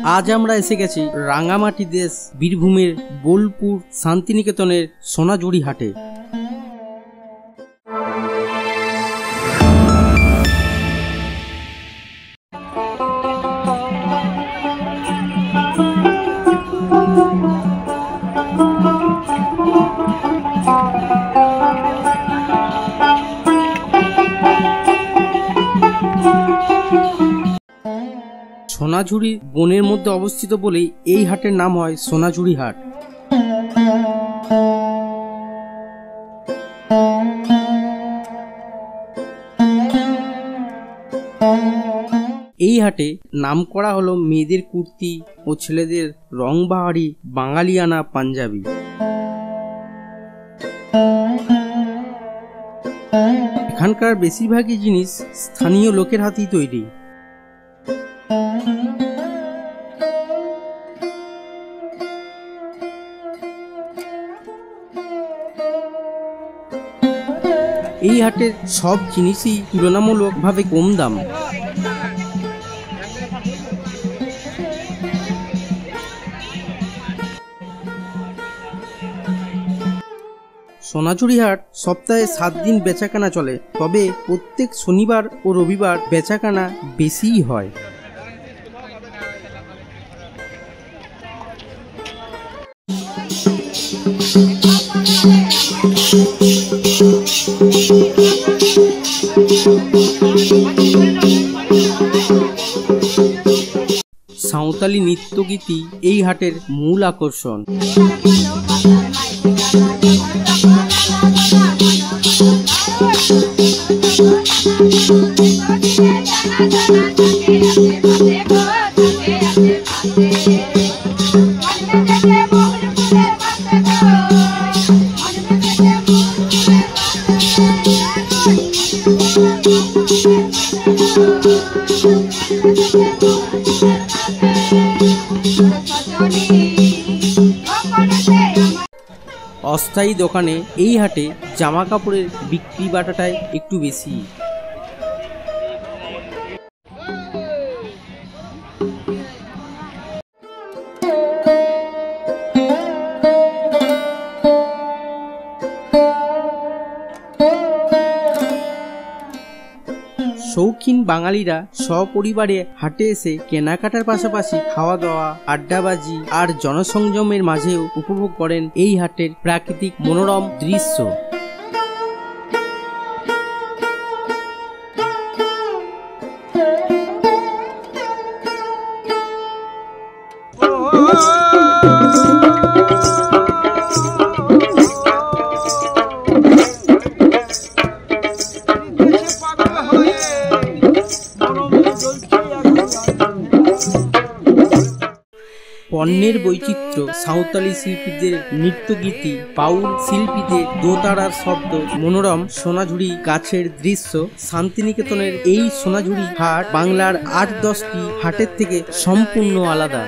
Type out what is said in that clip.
আজ আমরা এসে গেছি রাঙামাটি দেশ বীরভূমের বোলপুর শান্তিনিকেতনের সোনাঝুরি হাটে। সোনাঝুরি বনের মধ্যে অবস্থিত বলেই এই হাটের নাম হয় সোনাঝুরি হাট। এই হাটে নাম করা হলো মেয়েদের কুর্তি ও ছেলেদের রংবাহারি বাঙালিয়ানা পাঞ্জাবি। এখানকার বেশিরভাগই জিনিস স্থানীয় লোকের হাতেই তৈরি। এই হাটের সব জিনিসই তুলনামূলকভাবে কম দাম। সোনাঝুরি হাট সপ্তাহে 7 দিন বেচাকেনা চলে, তবে প্রত্যেক শনিবার ও রবিবার বেচাকেনা বেশিই হয়। সাঁওতালি নৃত্যগীতি এই হাটের মূল আকর্ষণ। অস্থায়ী দোকানে এই হাটে জামা কাপড়ের বিক্রি বাটাটায় একটু বেশি। শৌখিন বাঙালিরা সপরিবারে হাটে এসে কেনাকাটার পাশাপাশি খাওয়া দাওয়া, আড্ডাবাজি আর জনসংযমের মাঝেও উপভোগ করেন এই হাটের প্রাকৃতিক মনোরম দৃশ্য। পণ্যের বৈচিত্র্য, সাঁওতালি শিল্পীদের নৃত্যগীতি, বাউল শিল্পীদের দোতারার শব্দ, মনোরম সোনাঝুরি গাছের দৃশ্য। শান্তিনিকেতনের এই সোনাঝুরি হাট বাংলার 8-10টি হাটের থেকে সম্পূর্ণ আলাদা।